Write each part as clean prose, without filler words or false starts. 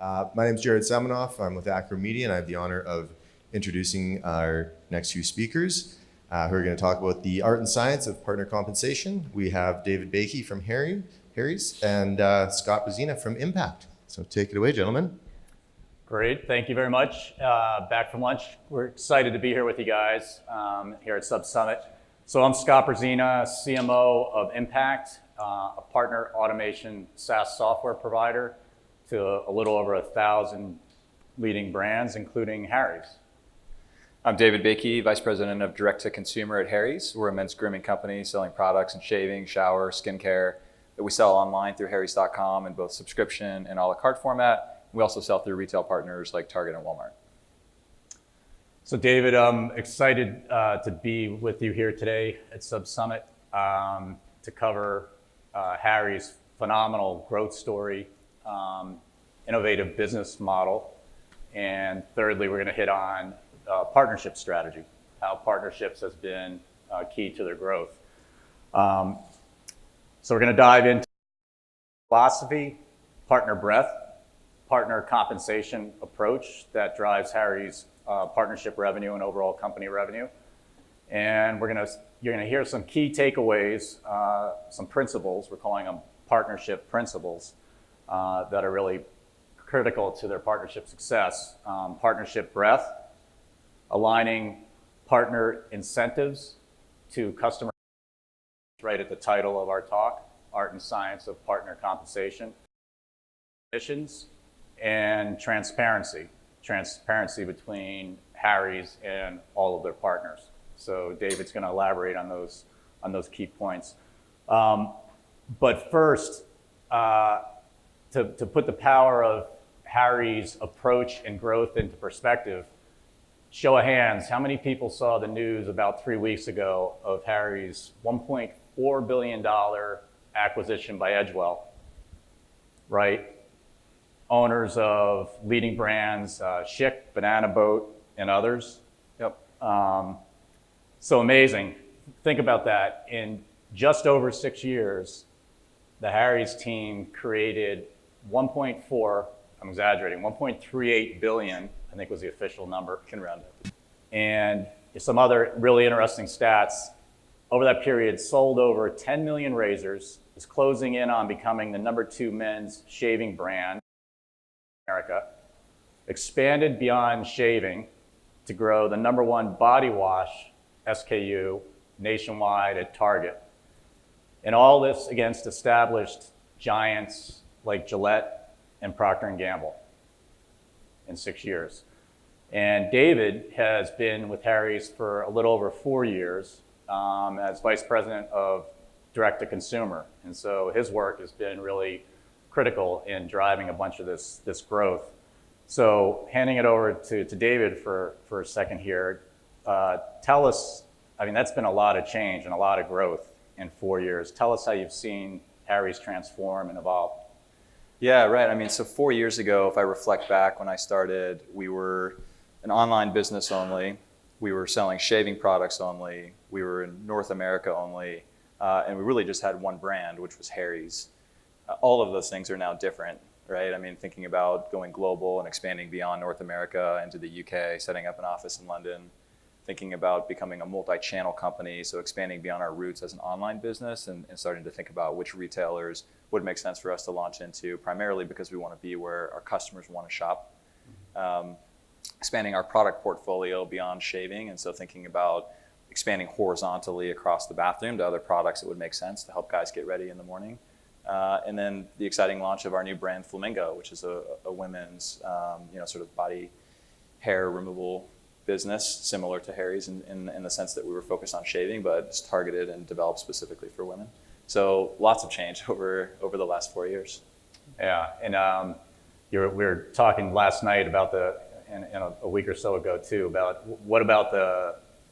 My name is Jared Semenoff. I'm with Acro Media, and I have the honor of introducing our next few speakers who are going to talk about the art and science of partner compensation. We have David Bakey from Harry's and Scott Brazina from Impact. So take it away, gentlemen. Great, thank you very much. Back from lunch. We're excited to be here with you guys here at SubSummit. So I'm Scott Brazina, CMO of Impact, a partner automation SaaS software provider to a little over 1,000 leading brands, including Harry's. I'm David Bakey, Vice President of Direct to Consumer at Harry's. We're a men's grooming company selling products in shaving, shower, skincare that we sell online through harrys.com in both subscription and a la carte format. We also sell through retail partners like Target and Walmart. So David, I'm excited to be with you here today at SubSummit to cover Harry's phenomenal growth story, innovative business model, and thirdly, we're going to hit on partnership strategy, how partnerships has been key to their growth. So we're going to dive into philosophy, partner breadth, partner compensation approach that drives Harry's partnership revenue and overall company revenue. And you're gonna hear some key takeaways, some principles, we're calling them partnership principles, that are really critical to their partnership success. Partnership breadth, aligning partner incentives to customer, right at the title of our talk, Art and Science of Partner Compensation. Missions, and transparency between Harry's and all of their partners. So David's going to elaborate on those key points. But first, to put the power of Harry's approach and growth into perspective, show of hands, how many people saw the news about 3 weeks ago of Harry's $1.4 billion acquisition by Edgewell, right? Owners of leading brands, Schick, Banana Boat, and others. Yep. So amazing. Think about that. In just over 6 years, the Harry's team created 1.4, I'm exaggerating, 1.38 billion, I think was the official number. Can round up. And some other really interesting stats. Over that period, sold over 10 million razors, is closing in on becoming the #2 men's shaving brand. America, expanded beyond shaving to grow the #1 body wash SKU nationwide at Target. And all this against established giants like Gillette and Procter & Gamble in 6 years. And David has been with Harry's for a little over 4 years as Vice President of Direct to Consumer. And so his work has been really critical in driving a bunch of this growth. So handing it over to David for a second here, tell us, I mean, that's been a lot of change and a lot of growth in 4 years. Tell us how you've seen Harry's transform and evolve. Yeah, right. I mean, so 4 years ago, if I reflect back when I started, we were an online business only. We were selling shaving products only. We were in North America only. And we really just had one brand, which was Harry's. All of those things are now different, right? I mean, thinking about going global and expanding beyond North America into the UK, setting up an office in London, thinking about becoming a multi-channel company, so expanding beyond our roots as an online business and starting to think about which retailers would make sense for us to launch into, primarily because we want to be where our customers want to shop. Expanding our product portfolio beyond shaving, and so thinking about expanding horizontally across the bathroom to other products that would make sense to help guys get ready in the morning. And then the exciting launch of our new brand Flamingo, which is a women's, sort of body hair removal business, similar to Harry's in the sense that we were focused on shaving, but it's targeted and developed specifically for women. So lots of change over the last 4 years. Yeah, and we were talking last night about and a week or so ago too, about what about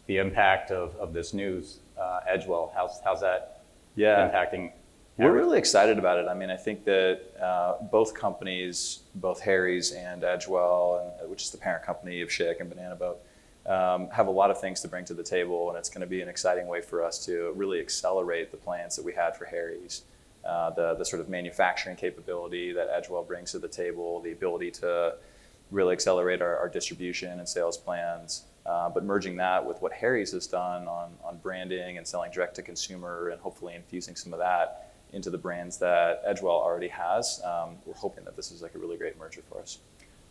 the impact of this news, Edgewell? How's that impacting? We're really excited about it. I mean, I think that both companies, both Harry's and Edgewell, which is the parent company of Schick and Banana Boat, have a lot of things to bring to the table, and it's going to be an exciting way for us to really accelerate the plans that we had for Harry's. the sort of manufacturing capability that Edgewell brings to the table, the ability to really accelerate our distribution and sales plans, but merging that with what Harry's has done on branding and selling direct to consumer, and hopefully infusing some of that into the brands that Edgewell already has. We're hoping that this is like a really great merger for us.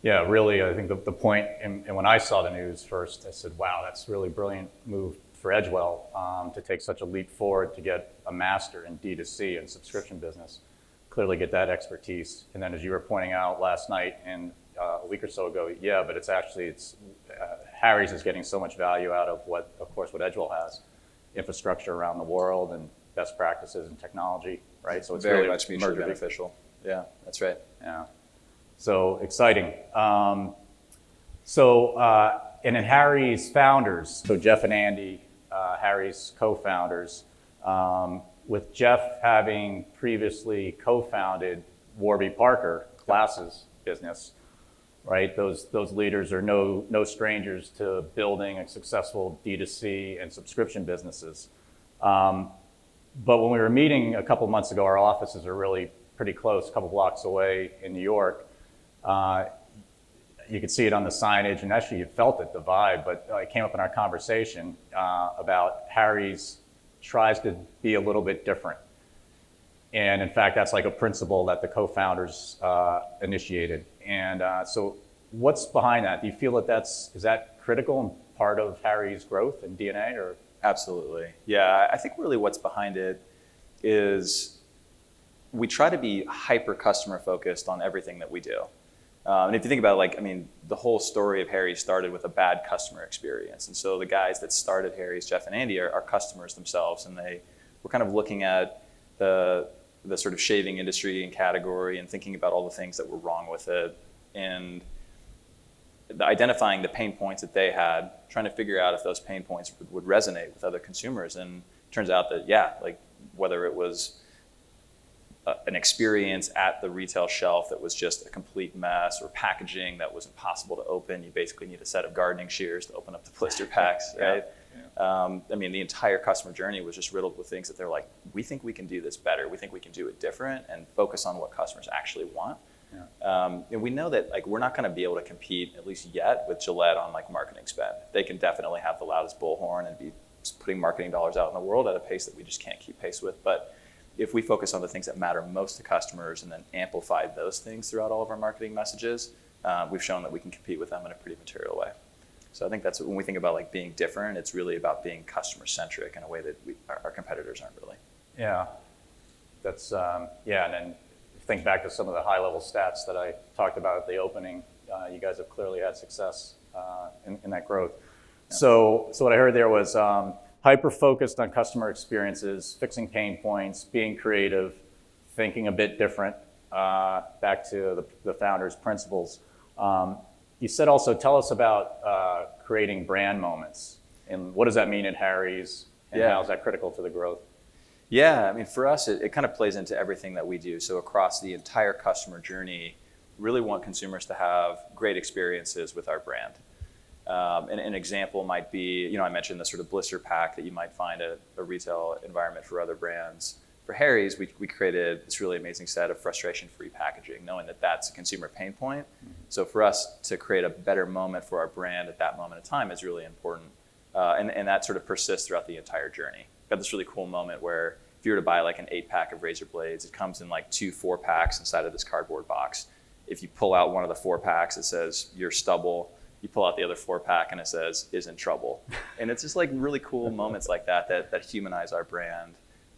Yeah, really, I think the point, and when I saw the news first, I said, wow, that's a really brilliant move for Edgewell to take such a leap forward to get a master in D2C and subscription business, clearly get that expertise. And then as you were pointing out last night and a week or so ago, yeah, but it's Harry's is getting so much value out of what Edgewell has, infrastructure around the world and best practices and technology, right? So it's very really much mutually beneficial. Yeah, that's right. Yeah. So exciting. And then Harry's founders, so Jeff and Andy, Harry's co-founders, with Jeff having previously co-founded Warby Parker glasses business, right? Those leaders are no strangers to building a successful D2C and subscription businesses. But when we were meeting a couple months ago, our offices are really pretty close, a couple blocks away in New York. You could see it on the signage, and actually you felt it, the vibe, but it came up in our conversation about Harry's tries to be a little bit different. And in fact, that's like a principle that the co-founders initiated. And so what's behind that? Do you feel that is that critical and part of Harry's growth and DNA, or? Absolutely. Yeah, I think really what's behind it is we try to be hyper customer focused on everything that we do. And if you think about it, the whole story of Harry's started with a bad customer experience. And so the guys that started Harry's, Jeff and Andy, are customers themselves. And they were kind of looking at the sort of shaving industry and category and thinking about all the things that were wrong with it. And identifying the pain points that they had, trying to figure out if those pain points would resonate with other consumers. And it turns out that, yeah, like whether it was an experience at the retail shelf that was just a complete mess, or packaging that was impossible to open. You basically need a set of gardening shears to open up the blister packs, right? Yeah. The entire customer journey was just riddled with things that they're like, we think we can do this better. We think we can do it different and focus on what customers actually want. Yeah. And we know that we're not going to be able to compete, at least yet, with Gillette on marketing spend. They can definitely have the loudest bullhorn and be putting marketing dollars out in the world at a pace that we just can't keep pace with. But if we focus on the things that matter most to customers and then amplify those things throughout all of our marketing messages, we've shown that we can compete with them in a pretty material way. So I think that's when we think about being different, it's really about being customer centric in a way that our competitors aren't really. Yeah, that's and then think back to some of the high level stats that I talked about at the opening. You guys have clearly had success in that growth. Yeah. So what I heard there was hyper-focused on customer experiences, fixing pain points, being creative, thinking a bit different, back to the founders' principles. You said also, tell us about creating brand moments, and what does that mean at Harry's, and how is that critical to the growth? Yeah, for us, it kind of plays into everything that we do. So across the entire customer journey, really want consumers to have great experiences with our brand. An example might be, I mentioned the sort of blister pack that you might find at a retail environment for other brands. For Harry's, we created this really amazing set of frustration-free packaging, knowing that that's a consumer pain point. Mm-hmm. So for us to create a better moment for our brand at that moment in time is really important. And that sort of persists throughout the entire journey. Got this really cool moment where if you were to buy an 8-pack of razor blades, it comes in 2 4-packs inside of this cardboard box. If you pull out one of the 4-packs, it says, "You're stubble." You pull out the other 4-pack and it says, "Is in trouble." And it's just really cool moments like that humanize our brand.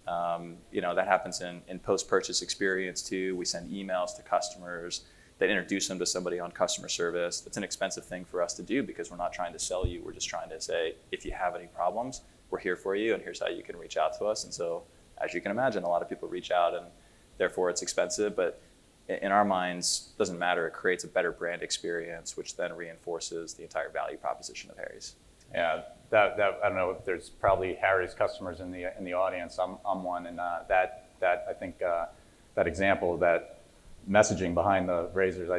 That happens in post-purchase experience too. We send emails to customers that introduce them to somebody on customer service. That's an expensive thing for us to do because we're not trying to sell you. We're just trying to say, if you have any problems, we're here for you and here's how you can reach out to us. And so, as you can imagine, a lot of people reach out and therefore it's expensive, but in our minds, it doesn't matter. It creates a better brand experience, which then reinforces the entire value proposition of Harry's. Yeah, that I don't know if there's probably Harry's customers in the audience. I'm one, and that I think that example of that messaging behind the razors,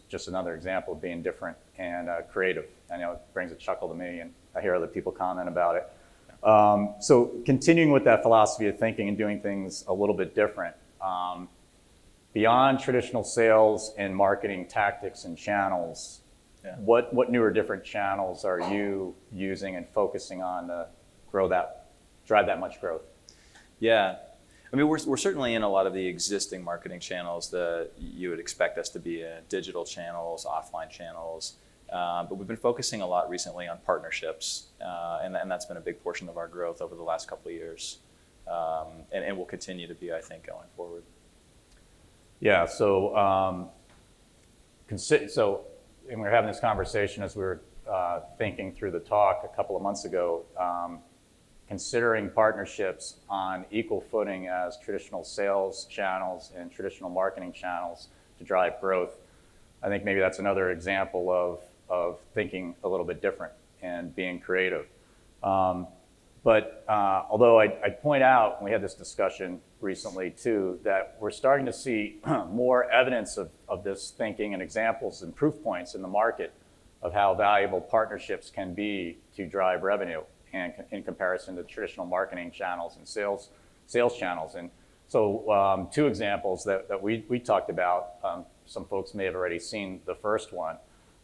just another example of being different and creative. I know it brings a chuckle to me, and I hear other people comment about it. So continuing with that philosophy of thinking and doing things a little bit different, beyond traditional sales and marketing tactics and channels, what newer different channels are you using and focusing on to drive that much growth? Yeah. I mean, we're certainly in a lot of the existing marketing channels that you would expect us to be in, digital channels, offline channels. But we've been focusing a lot recently on partnerships, and that's been a big portion of our growth over the last couple of years, and will continue to be, I think, going forward. Yeah, so and we were having this conversation as we were thinking through the talk a couple of months ago, considering partnerships on equal footing as traditional sales channels and traditional marketing channels to drive growth. I think maybe that's another example of thinking a little bit different and being creative. But although I'd point out, and we had this discussion recently too, that we're starting to see more evidence of this thinking and examples and proof points in the market of how valuable partnerships can be to drive revenue and in comparison to traditional marketing channels and sales channels. And so two examples that we talked about, some folks may have already seen the first one,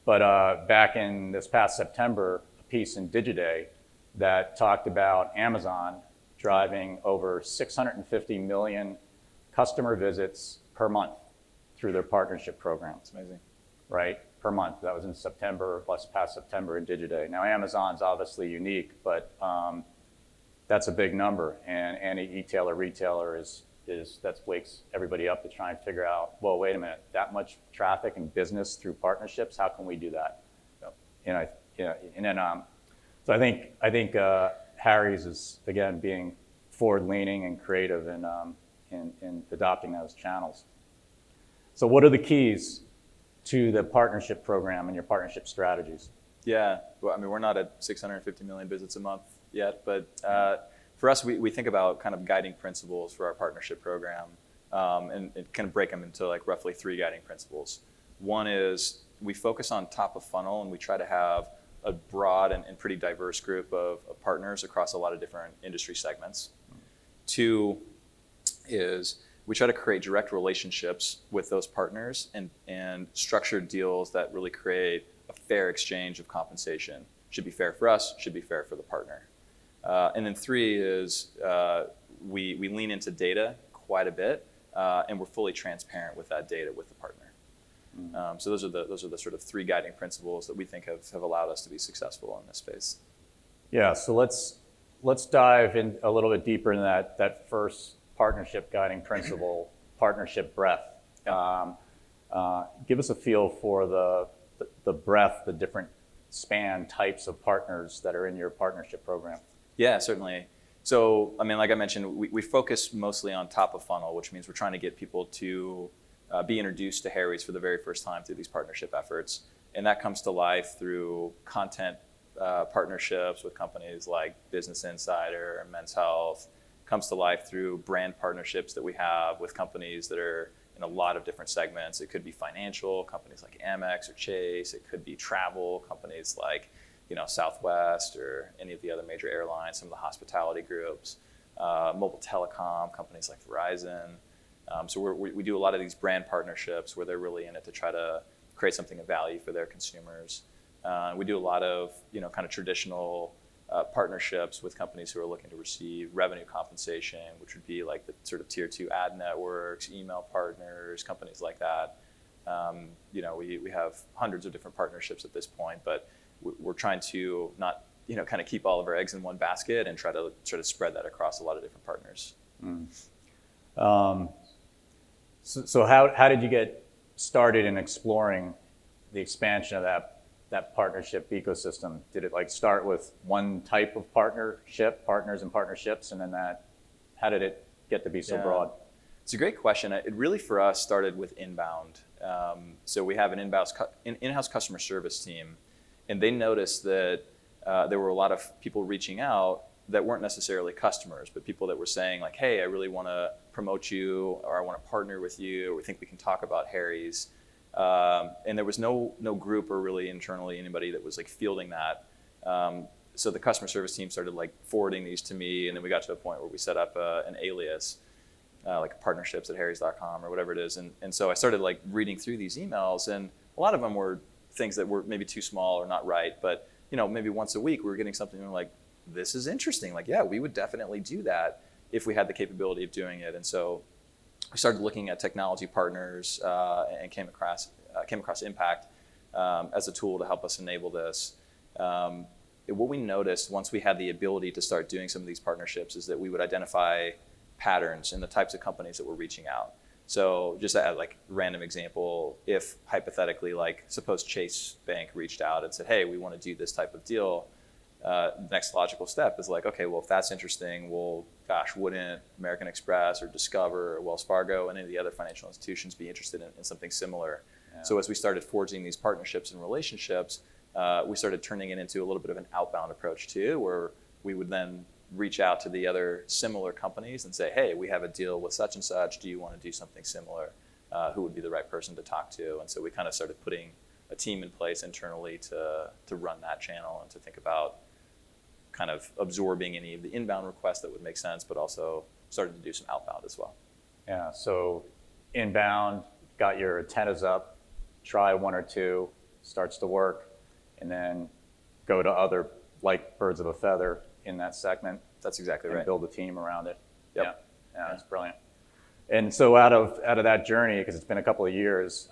but back in this past September, a piece in Digiday that talked about Amazon driving over 650 million customer visits per month through their partnership program. It's amazing. Right, per month. That was in September, past September in Digiday. Now Amazon's obviously unique, but that's a big number, and any retailer is that wakes everybody up to try and figure out, well, wait a minute, that much traffic and business through partnerships, how can we do that? So I think Harry's is again being forward-leaning and creative in adopting those channels. So what are the keys to the partnership program and your partnership strategies? Yeah, well, I mean, we're not at 650 million visits a month yet, but for us, we think about kind of guiding principles for our partnership program, and kind of break them into like roughly 3 guiding principles. One is we focus on top of funnel, and we try to have a broad and pretty diverse group of partners across a lot of different industry segments. 2 is we try to create direct relationships with those partners and structured deals that really create a fair exchange of compensation. Should be fair for us, should be fair for the partner. And then 3 is we lean into data quite a bit, and we're fully transparent with that data with the partner. So those are the sort of 3 guiding principles that we think have allowed us to be successful in this space. Yeah, so let's dive in a little bit deeper in that first partnership guiding principle, partnership breadth. Give us a feel for the breadth, the different span types of partners that are in your partnership program. Yeah, certainly. So, I mean, like I mentioned, we focus mostly on top of funnel, which means we're trying to get people to be introduced to Harry's for the very first time through these partnership efforts. And that comes to life through content partnerships with companies like Business Insider and Men's Health. Comes to life through brand partnerships that we have with companies that are in a lot of different segments. It could be financial, companies like Amex or Chase. It could be travel, companies like Southwest or any of the other major airlines, some of the hospitality groups, mobile telecom, companies like Verizon. So we do a lot of these brand partnerships where they're really in it to try to create something of value for their consumers. We do a lot of kind of traditional partnerships with companies who are looking to receive revenue compensation, which would be like the sort of tier 2 ad networks, email partners, companies like that. We have hundreds of different partnerships at this point, but we're trying to not kind of keep all of our eggs in one basket and try to sort of spread that across a lot of different partners. So how did you get started in exploring the expansion of that partnership ecosystem? Did it start with one type of partners and partnerships, and then how did it get to be so broad? It's a great question. It really for us started with inbound. So we have an in-house customer service team, and they noticed that there were a lot of people reaching out that weren't necessarily customers, but people that were saying like, hey, I really want to promote you, or I want to partner with you, or we think we can talk about Harry's. And there was no group or really internally anybody that was like fielding that. so the customer service team started like forwarding these to me, and then we got to a point where we set up an alias, like partnerships at harrys.com or whatever it is. And so I started like reading through these emails, and a lot of them were things that were maybe too small or not right. But, maybe once a week we were getting something and we're like, this is interesting. Like, yeah, we would definitely do that if we had the capability of doing it. And so we started looking at technology partners and came across Impact as a tool to help us enable this. What we noticed once we had the ability to start doing some of these partnerships is that we would identify patterns in the types of companies that were reaching out. So just a like random example, if hypothetically, like suppose Chase Bank reached out and said, hey, we want to do this type of deal, the next logical step is like, okay, well, if that's interesting, well, gosh, wouldn't American Express or Discover or Wells Fargo and any of the other financial institutions be interested in something similar? Yeah. So as we started forging these partnerships and relationships, we started turning it into a little bit of an outbound approach too, where we would then reach out to the other similar companies and say, hey, we have a deal with such and such. Do you want to do something similar? Who would be the right person to talk to? And so we kind of started putting a team in place internally to run that channel and to think about kind of absorbing any of the inbound requests that would make sense, but also started to do some outbound as well. Yeah, so inbound, got your antennas up, try one or two, starts to work, and then go to other like birds of a feather in that segment. That's exactly and right. Build a team around it. Yep. Yeah, that's brilliant. And so out of that journey, because it's been a couple of years,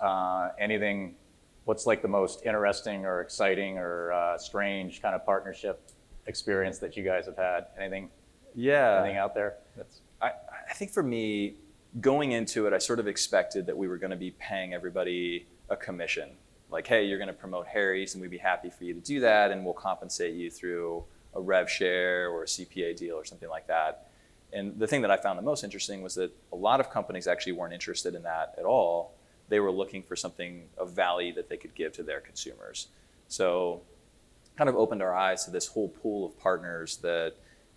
what's like the most interesting or exciting or strange kind of partnership experience that you guys have had? Anything out there? I think for me, going into it, I sort of expected that we were going to be paying everybody a commission. Like, hey, you're going to promote Harry's and we'd be happy for you to do that, and we'll compensate you through a rev share or a CPA deal or something like that. And the thing that I found the most interesting was that a lot of companies actually weren't interested in that at all. They were looking for something of value that they could give to their consumers. So kind of opened our eyes to this whole pool of partners that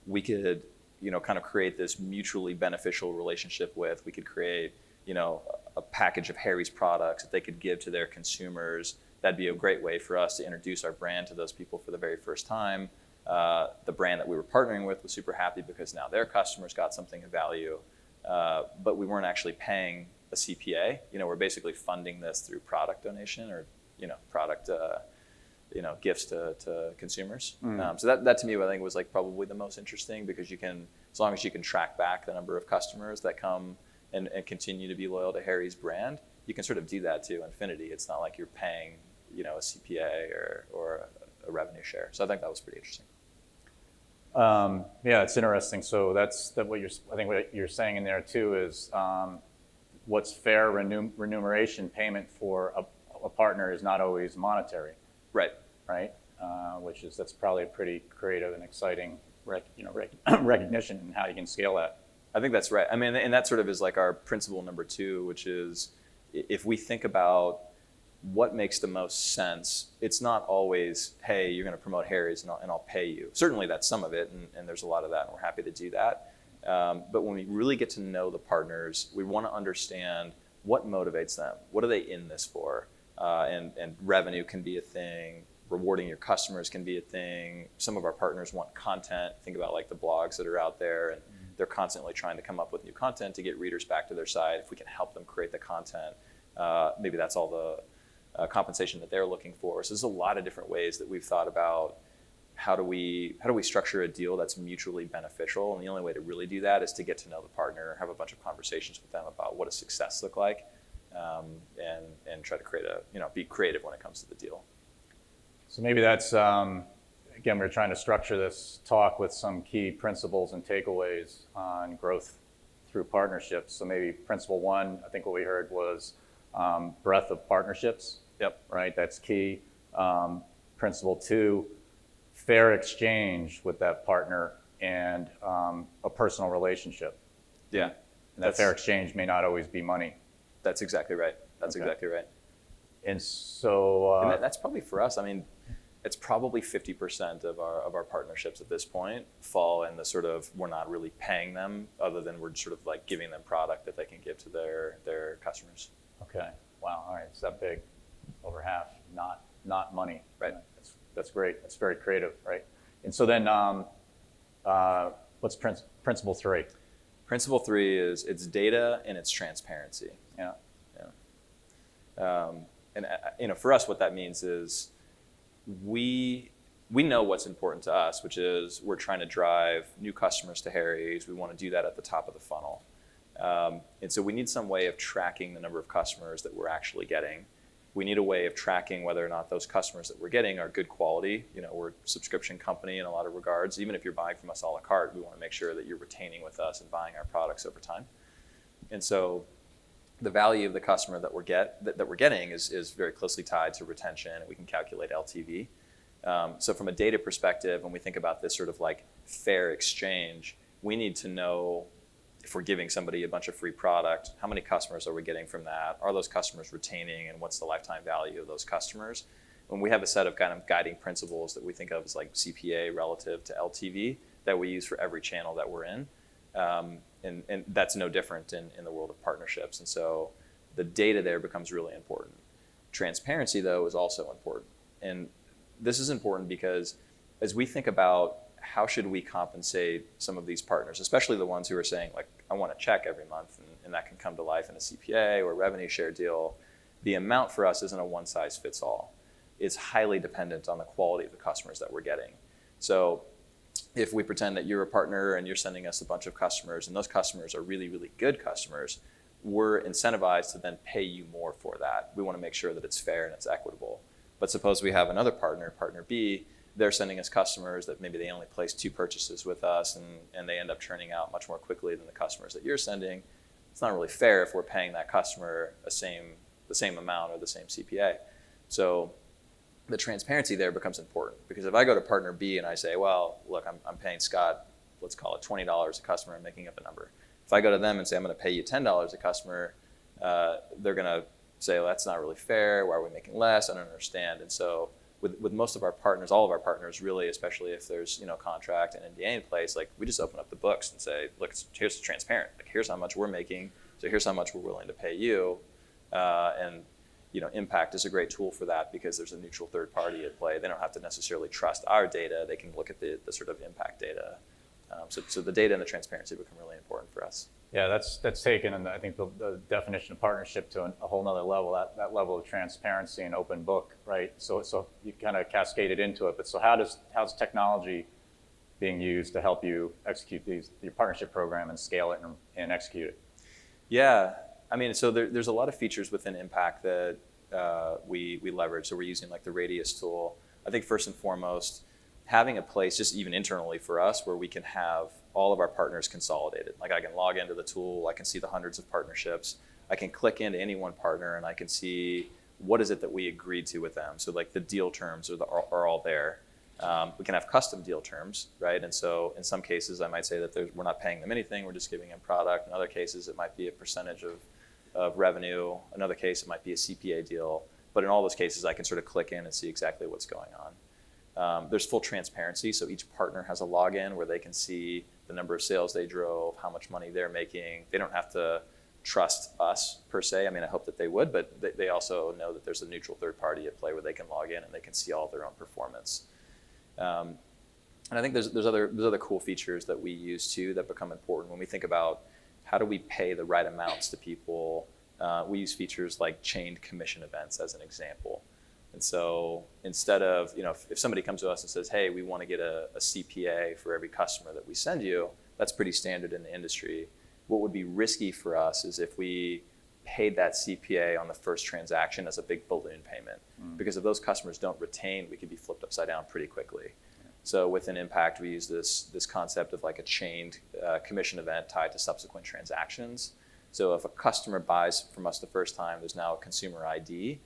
we could, kind of create this mutually beneficial relationship with. We could create, a package of Harry's products that they could give to their consumers. That'd be a great way for us to introduce our brand to those people for the very first time. The brand that we were partnering with was super happy because now their customers got something of value, but we weren't actually paying a CPA. We're basically funding this through product donation or, product, gifts to consumers. So that to me, I think was like probably the most interesting, because as long as you can track back the number of customers that come and continue to be loyal to Harry's brand, you can sort of do that to infinity. It's not like you're paying, a CPA or a revenue share. So I think that was pretty interesting. Yeah, it's interesting. So what you're saying in there too is what's fair remuneration payment for a partner is not always monetary. Right. That's probably a pretty creative and exciting recognition in how you can scale that. I think that's right. I mean, and that sort of is like our principle number 2, which is if we think about what makes the most sense, it's not always, hey, you're going to promote Harry's and I'll pay you. Certainly that's some of it, and there's a lot of that, and we're happy to do that. But when we really get to know the partners, we want to understand what motivates them. What are they in this for? And revenue can be a thing. Rewarding your customers can be a thing. Some of our partners want content. Think about like the blogs that are out there, and they're constantly trying to come up with new content to get readers back to their site. If we can help them create the content, maybe that's all the compensation that they're looking for. So there's a lot of different ways that we've thought about how do we structure a deal that's mutually beneficial. And the only way to really do that is to get to know the partner, have a bunch of conversations with them about what does success look like, and try to create be creative when it comes to the deal. So maybe that's, again, we're trying to structure this talk with some key principles and takeaways on growth through partnerships. So maybe principle 1, I think what we heard was breadth of partnerships. Yep. Right, that's key. Principle 2, fair exchange with that partner and a personal relationship. Yeah. And that fair exchange may not always be money. That's exactly right. That's exactly right. And so and that's probably for us. I mean, it's probably 50% of our partnerships at this point fall in the sort of, we're not really paying them, other than we're sort of like giving them product that they can give to their customers. Okay. Wow. All right. It's that big. Over half, not money. Right. That's great. That's very creative, right? And so then what's principle 3? Principle 3 is it's data and it's transparency. Yeah. For us, what that means is we know what's important to us, which is we're trying to drive new customers to Harry's. We want to do that at the top of the funnel. And so we need some way of tracking the number of customers that we're actually getting. We need a way of tracking whether or not those customers that we're getting are good quality. We're a subscription company in a lot of regards. Even if you're buying from us a la carte, we want to make sure that you're retaining with us and buying our products over time. And so the value of the customer that we're getting is very closely tied to retention, and we can calculate LTV. So from a data perspective, when we think about this sort of like fair exchange, we need to know if we're giving somebody a bunch of free product, how many customers are we getting from that? Are those customers retaining, and what's the lifetime value of those customers? When we have a set of kind of guiding principles that we think of as like CPA relative to LTV that we use for every channel that we're in. And that's no different in the world of partnerships. And so the data there becomes really important. Transparency, though, is also important. And this is important because as we think about how should we compensate some of these partners, especially the ones who are saying, like, I want a check every month, and that can come to life in a CPA or a revenue share deal, the amount for us isn't a one-size-fits-all. It's highly dependent on the quality of the customers that we're getting. So if we pretend that you're a partner and you're sending us a bunch of customers, and those customers are really, really good customers, we're incentivized to then pay you more for that. We want to make sure that it's fair and it's equitable. But suppose we have another partner, partner B, they're sending us customers that maybe they only place 2 purchases with us, and they end up churning out much more quickly than the customers that you're sending. It's not really fair if we're paying that customer the same amount or the same CPA. So the transparency there becomes important, because if I go to partner B and I say, well, look, I'm paying Scott, let's call it $20 a customer, I'm making up a number. If I go to them and say, I'm going to pay you $10 a customer, they're going to say, well, that's not really fair. Why are we making less? I don't understand. And so with most of our partners, all of our partners really, especially if there's contract and NDA in place, like we just open up the books and say, look, here's transparent. Like here's how much we're making. So here's how much we're willing to pay you. And Impact is a great tool for that because there's a neutral third party at play. They don't have to necessarily trust our data. They can look at the sort of Impact data. So the data and the transparency become really important for us. Yeah, that's taken, and I think the definition of partnership to a whole nother level, that level of transparency and open book, right? So you kind of cascade it into it. But so how's technology being used to help you execute your partnership program and scale it and execute it? Yeah, I mean, so there's a lot of features within Impact that we leverage. So we're using like the Radius tool. I think first and foremost, having a place just even internally for us where we can have all of our partners consolidated. Like I can log into the tool, I can see the hundreds of partnerships, I can click into any one partner and I can see what is it that we agreed to with them. So like the deal terms are all there. We can have custom deal terms, right? And so in some cases I might say that we're not paying them anything, we're just giving them product. In other cases it might be a percentage of revenue. Another case it might be a CPA deal. But in all those cases I can sort of click in and see exactly what's going on. There's full transparency, so each partner has a login where they can see the number of sales they drove, how much money they're making. They don't have to trust us per se. I mean, I hope that they would, but they also know that there's a neutral third party at play where they can log in and they can see all of their own performance. And I think there's other cool features that we use too that become important when we think about how do we pay the right amounts to people. We use features like chained commission events as an example. And so instead of, if somebody comes to us and says, hey, we want to get a CPA for every customer that we send you, that's pretty standard in the industry. What would be risky for us is if we paid that CPA on the first transaction as a big balloon payment. Because if those customers don't retain, we could be flipped upside down pretty quickly. Yeah. So within Impact, we use this concept of like a chained commission event tied to subsequent transactions. So if a customer buys from us the first time, there's now a consumer ID.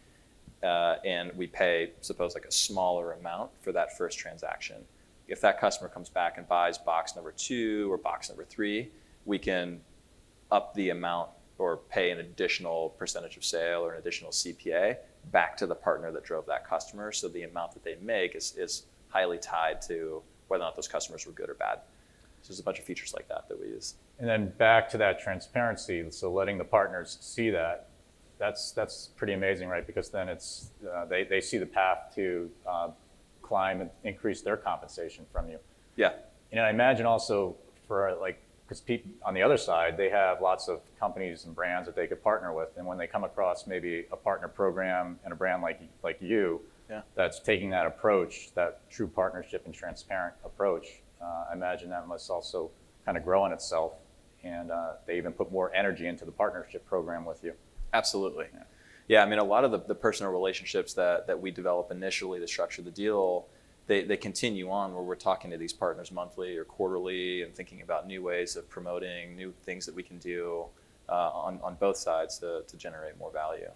And we pay, suppose, like a smaller amount for that first transaction. If that customer comes back and buys box number 2 or box number 3, we can up the amount or pay an additional percentage of sale or an additional CPA back to the partner that drove that customer. So the amount that they make is highly tied to whether or not those customers were good or bad. So there's a bunch of features like that we use. And then back to that transparency, so letting the partners see that. That's pretty amazing, right? Because then it's they see the path to climb and increase their compensation from you. Yeah. And I imagine also for because on the other side, they have lots of companies and brands that they could partner with. And when they come across maybe a partner program and a brand like you, that's taking that approach, that true partnership and transparent approach, I imagine that must also kind of grow on itself. And they even put more energy into the partnership program with you. Absolutely. Yeah, I mean, a lot of the personal relationships that we develop initially to structure the deal, they continue on where we're talking to these partners monthly or quarterly and thinking about new ways of promoting, new things that we can do on both sides to generate more value,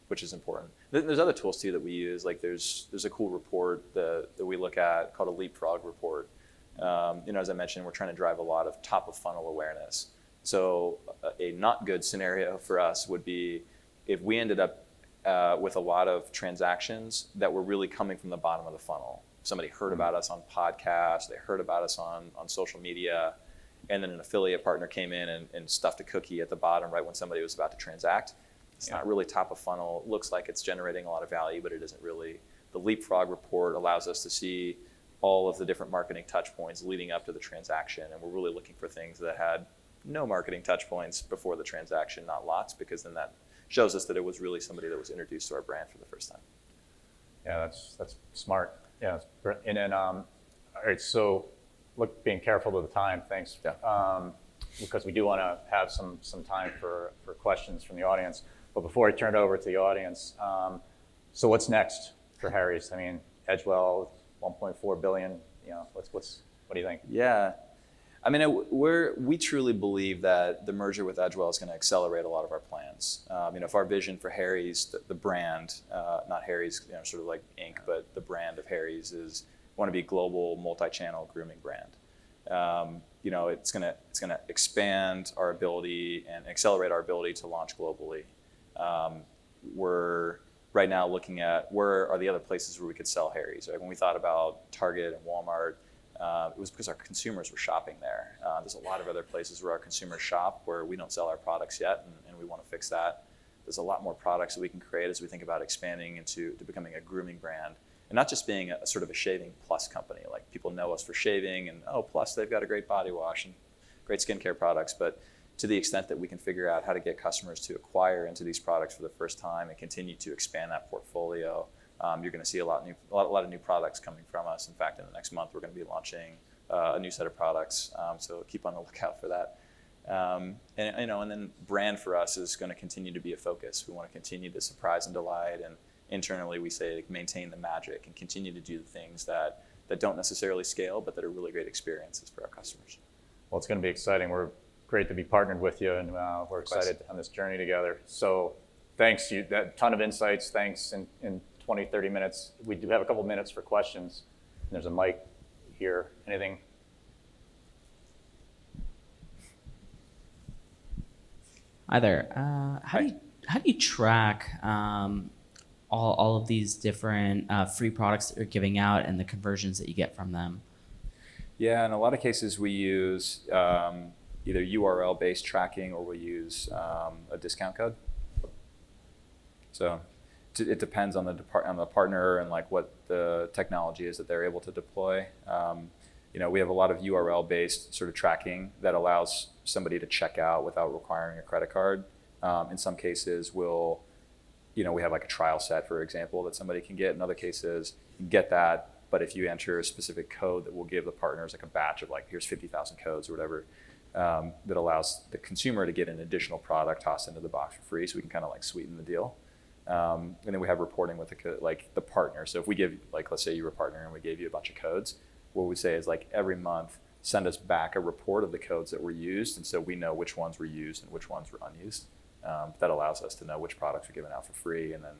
which is important. There's other tools too that we use. Like there's a cool report that we look at called a leapfrog report. As I mentioned, we're trying to drive a lot of top of funnel awareness. So a not good scenario for us would be if we ended up with a lot of transactions that were really coming from the bottom of the funnel. Somebody heard about us on podcasts, they heard about us on social media, and then an affiliate partner came in and stuffed a cookie at the bottom right when somebody was about to transact. It's not really top of funnel. It looks like it's generating a lot of value, but it isn't really. The leapfrog report allows us to see all of the different marketing touch points leading up to the transaction, and we're really looking for things that had no marketing touch points before the transaction, not lots, because then that shows us that it was really somebody that was introduced to our brand for the first time. Yeah, that's smart. Yeah, and then all right. So, being careful of the time. Thanks. Yeah. Because we do want to have some time for questions from the audience. But before I turn it over to the audience, so what's next for Harry's? I mean, Edgewell, 1.4 billion. What do you think? Yeah. I mean, we truly believe that the merger with Edgewell is going to accelerate a lot of our plans. If our vision for Harry's, the brand, not Harry's, sort of like Inc., but the brand of Harry's is want to be a global multi-channel grooming brand. It's going to expand our ability and accelerate our ability to launch globally. We're right now looking at where are the other places where we could sell Harry's. Right? When we thought about Target and Walmart, it was because our consumers were shopping there. There's a lot of other places where our consumers shop where we don't sell our products yet, and we want to fix that. There's a lot more products that we can create as we think about expanding into becoming a grooming brand, and not just being a sort of a shaving plus company. Like people know us for shaving, and plus they've got a great body wash and great skincare products. But to the extent that we can figure out how to get customers to acquire into these products for the first time and continue to expand that portfolio, you're going to see a lot of new products coming from us. In fact, in the next month, we're going to be launching a new set of products. So keep on the lookout for that. And then brand for us is going to continue to be a focus. We want to continue to surprise and delight. And internally, we say maintain the magic and continue to do the things that don't necessarily scale, but that are really great experiences for our customers. Well, it's going to be exciting. We're great to be partnered with you, and we're excited on this journey together. So thanks. That ton of insights. Thanks. In 20, 30 minutes. We do have a couple minutes for questions. There's a mic here. Anything? Hi there. How do you track all of these different free products that you're giving out and the conversions that you get from them? Yeah, in a lot of cases we use either URL-based tracking or we use a discount code. So it depends on the partner and like what the technology is that they're able to deploy. We have a lot of URL-based sort of tracking that allows somebody to check out without requiring a credit card. In some cases, we have like a trial set, for example, that somebody can get. In other cases, you get that, but if you enter a specific code that will give the partners like a batch of like, here's 50,000 codes or whatever, that allows the consumer to get an additional product tossed into the box for free, so we can kind of like sweeten the deal. And then we have reporting with the partner. So if we give, like, let's say you were a partner and we gave you a bunch of codes, what we say is like every month, send us back a report of the codes that were used. And so we know which ones were used and which ones were unused. That allows us to know which products are given out for free. And then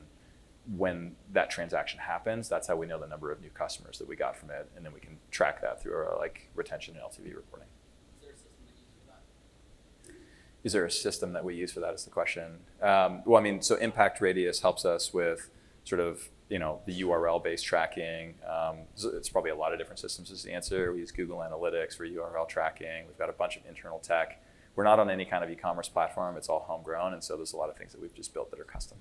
when that transaction happens, that's how we know the number of new customers that we got from it. And then we can track that through our like retention and LTV reporting. Is there a system that we use for that is the question. So Impact Radius helps us with sort of, the URL-based tracking. It's probably a lot of different systems is the answer. We use Google Analytics for URL tracking. We've got a bunch of internal tech. We're not on any kind of e-commerce platform. It's all homegrown. And so there's a lot of things that we've just built that are custom.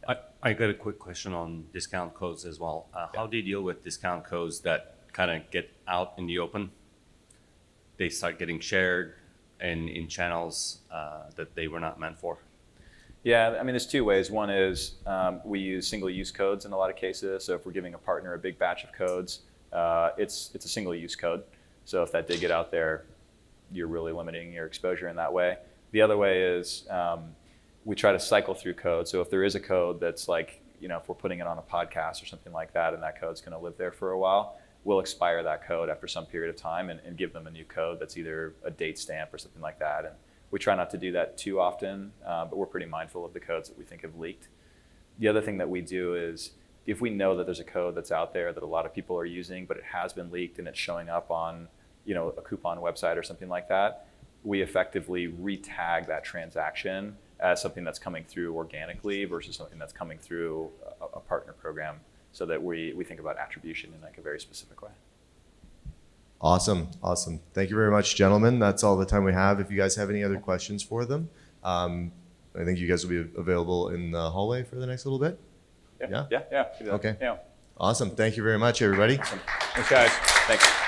I got a quick question on discount codes as well. How do you deal with discount codes that kind of get out in the open? They start getting shared and in channels that they were not meant for. Yeah, I mean, there's two ways. One is we use single-use codes in a lot of cases. So if we're giving a partner a big batch of codes, it's a single-use code. So if that did get out there, you're really limiting your exposure in that way. The other way is we try to cycle through code. So if there is a code that's like, if we're putting it on a podcast or something like that, and that code's going to live there for a while, we'll expire that code after some period of time and give them a new code that's either a date stamp or something like that. And we try not to do that too often, but we're pretty mindful of the codes that we think have leaked. The other thing that we do is if we know that there's a code that's out there that a lot of people are using, but it has been leaked and it's showing up on a coupon website or something like that, we effectively re-tag that transaction as something that's coming through organically versus something that's coming through a partner program, so that we think about attribution in like a very specific way. Awesome. Thank you very much, gentlemen. That's all the time we have. If you guys have any other questions for them, I think you guys will be available in the hallway for the next little bit. Yeah. Okay. Yeah. Awesome. Thank you very much, everybody. Thanks, guys. Thanks.